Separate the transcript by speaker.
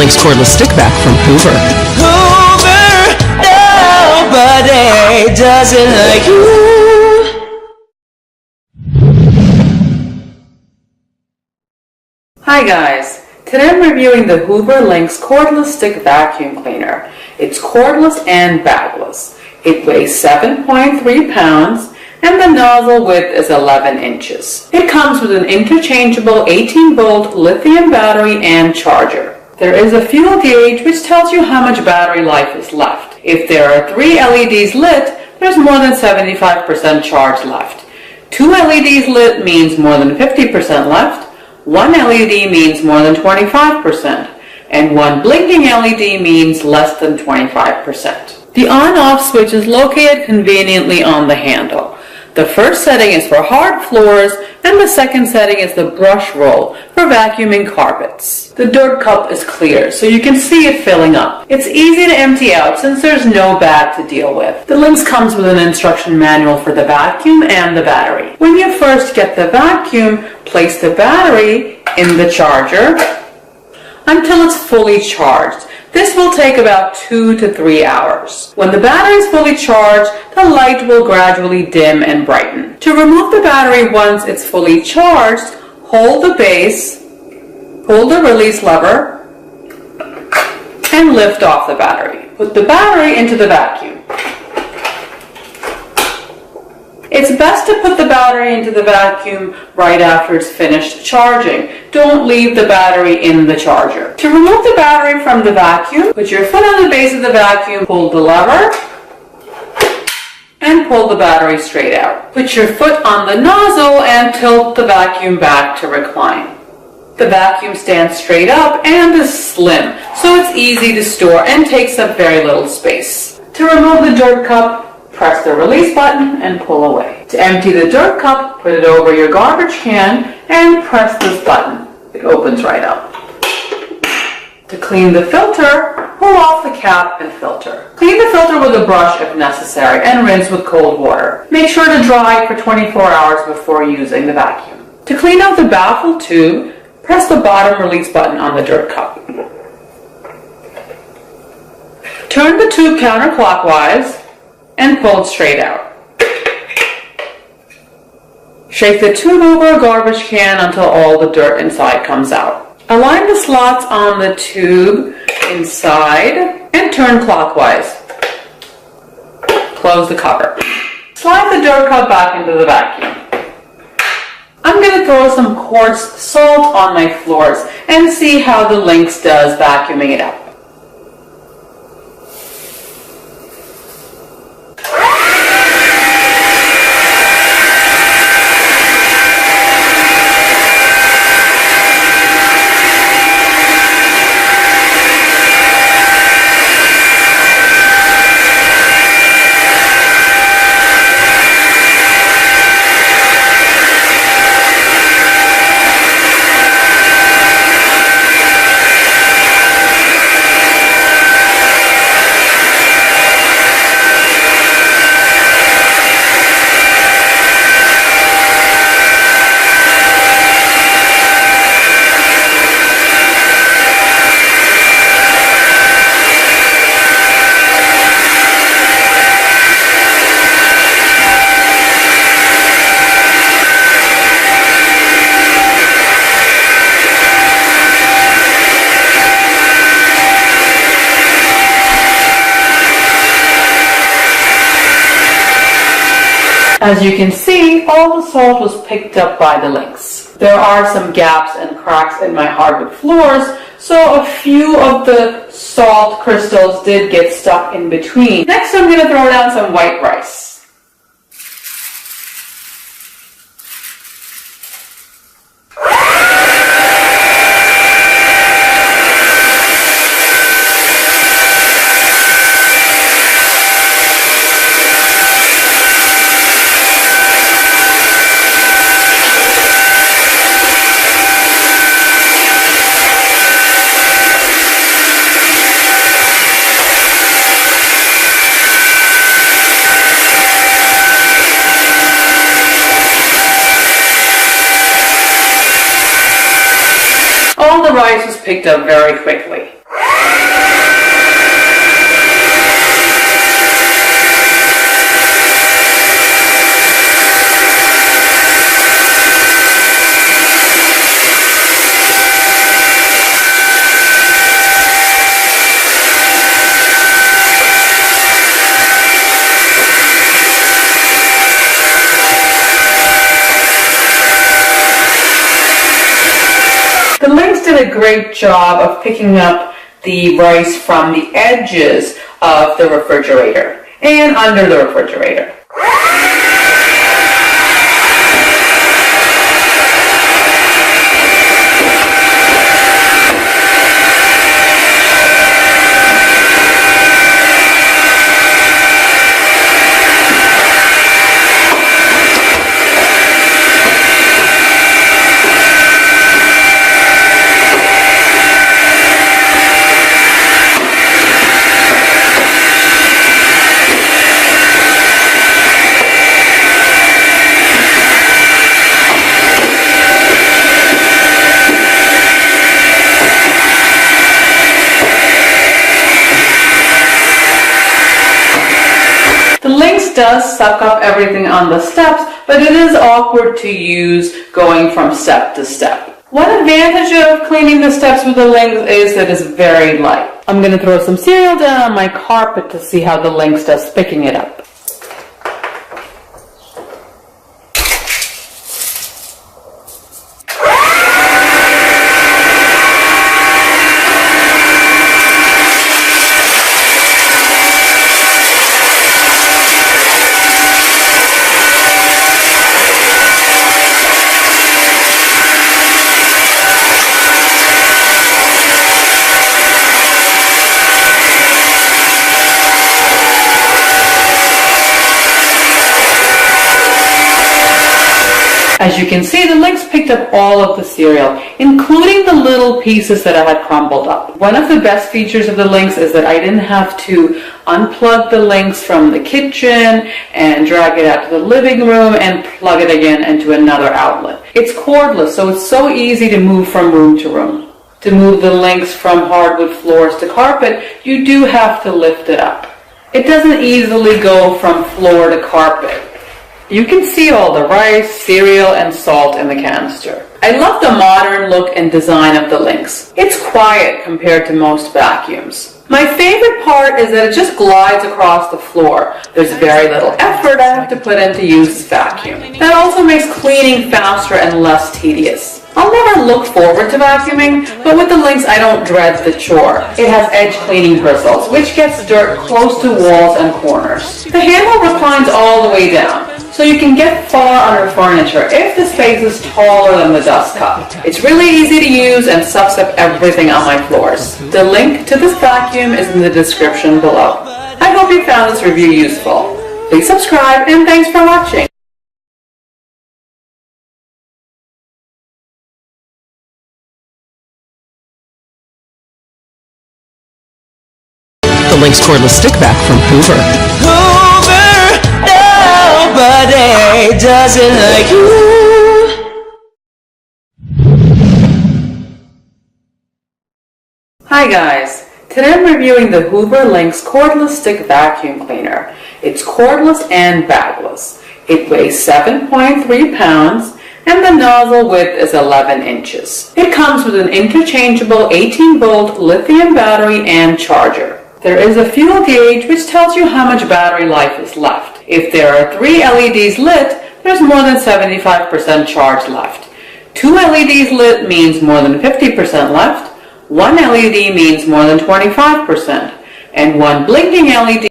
Speaker 1: Linx Cordless Stick Vac from Hoover.
Speaker 2: Hoover, nobody does it like you.
Speaker 3: Hi guys, today I'm reviewing the Hoover Linx Cordless Stick Vacuum Cleaner. It's cordless and bagless. It weighs 7.3 pounds and the nozzle width is 11 inches. It comes with an interchangeable 18-volt lithium battery and charger. There is a fuel gauge which tells you how much battery life is left. If there are 3 LEDs lit, there's more than 75% charge left. 2 LEDs lit means more than 50% left. 1 LED means more than 25%, and 1 blinking LED means less than 25%. The on-off switch is located conveniently on the handle. The first setting is for hard floors, and the second setting is the brush roll for vacuuming carpets. The dirt cup is clear, so you can see it filling up. It's easy to empty out since there's no bag to deal with. The Linx comes with an instruction manual for the vacuum and the battery. When you first get the vacuum, place the battery in the charger until it's fully charged. This will take about 2 to 3 hours. When the battery is fully charged, the light will gradually dim and brighten. To remove the battery once it's fully charged, hold the base, pull the release lever, and lift off the battery. Put the battery into the vacuum. It's best to put the battery into the vacuum right after it's finished charging. Don't leave the battery in the charger. To remove the battery from the vacuum, put your foot on the base of the vacuum, pull the lever, and pull the battery straight out. Put your foot on the nozzle and tilt the vacuum back to recline. The vacuum stands straight up and is slim, so it's easy to store and takes up very little space. To remove the dirt cup, press the release button and pull away. To empty the dirt cup, put it over your garbage can and press this button. It opens right up. To clean the filter, pull off the cap and filter. Clean the filter with a brush if necessary and rinse with cold water. Make sure to dry it for 24 hours before using the vacuum. To clean out the baffle tube, press the bottom release button on the dirt cup. Turn the tube counterclockwise and pull it straight out. Shake the tube over a garbage can until all the dirt inside comes out. Align the slots on the tube inside and turn clockwise. Close the cover. Slide the dirt cup back into the vacuum. I'm going to throw some coarse salt on my floors and see how the Linx does vacuuming it up. As you can see, all the salt was picked up by the Linx. There are some gaps and cracks in my hardwood floors, so a few of the salt crystals did get stuck in between. Next, I'm going to throw down some white rice. All the rice was picked up very quickly. The Linx did a great job of picking up the rice from the edges of the refrigerator and under the refrigerator. The Linx does suck up everything on the steps, but it is awkward to use going from step to step. One advantage of cleaning the steps with the Linx is that it's very light. I'm going to throw some cereal down on my carpet to see how the Linx does picking it up. As you can see, the Linx picked up all of the cereal, including the little pieces that I had crumbled up. One of the best features of the Linx is that I didn't have to unplug the Linx from the kitchen and drag it out to the living room and plug it again into another outlet. It's cordless, so it's so easy to move from room to room. To move the Linx from hardwood floors to carpet, you do have to lift it up. It doesn't easily go from floor to carpet. You can see all the rice, cereal, and salt in the canister. I love the modern look and design of the Linx. It's quiet compared to most vacuums. My favorite part is that it just glides across the floor. There's very little effort I have to put in to use this vacuum. That also makes cleaning faster and less tedious. I'll never look forward to vacuuming, but with the Linx I don't dread the chore. It has edge cleaning bristles, which gets dirt close to walls and corners. The handle reclines all the way down, so you can get far under furniture if the space is taller than the dust cup. It's really easy to use and sucks up everything on my floors. The link to this vacuum is in the description below. I hope you found this review useful. Please subscribe and thanks for watching.
Speaker 1: The Linx Cordless Stick Vac from Hoover.
Speaker 2: Hoover, nobody does it like you.
Speaker 3: Hi guys, today I'm reviewing the Hoover Linx Cordless Stick Vacuum Cleaner. It's cordless and bagless. It weighs 7.3 pounds and the nozzle width is 11 inches. It comes with an interchangeable 18-volt lithium battery and charger. There is a fuel gauge which tells you how much battery life is left. If there are 3 LEDs lit, there's more than 75% charge left. 2 LEDs lit means more than 50% left. 1 LED means more than 25%. And 1 blinking LED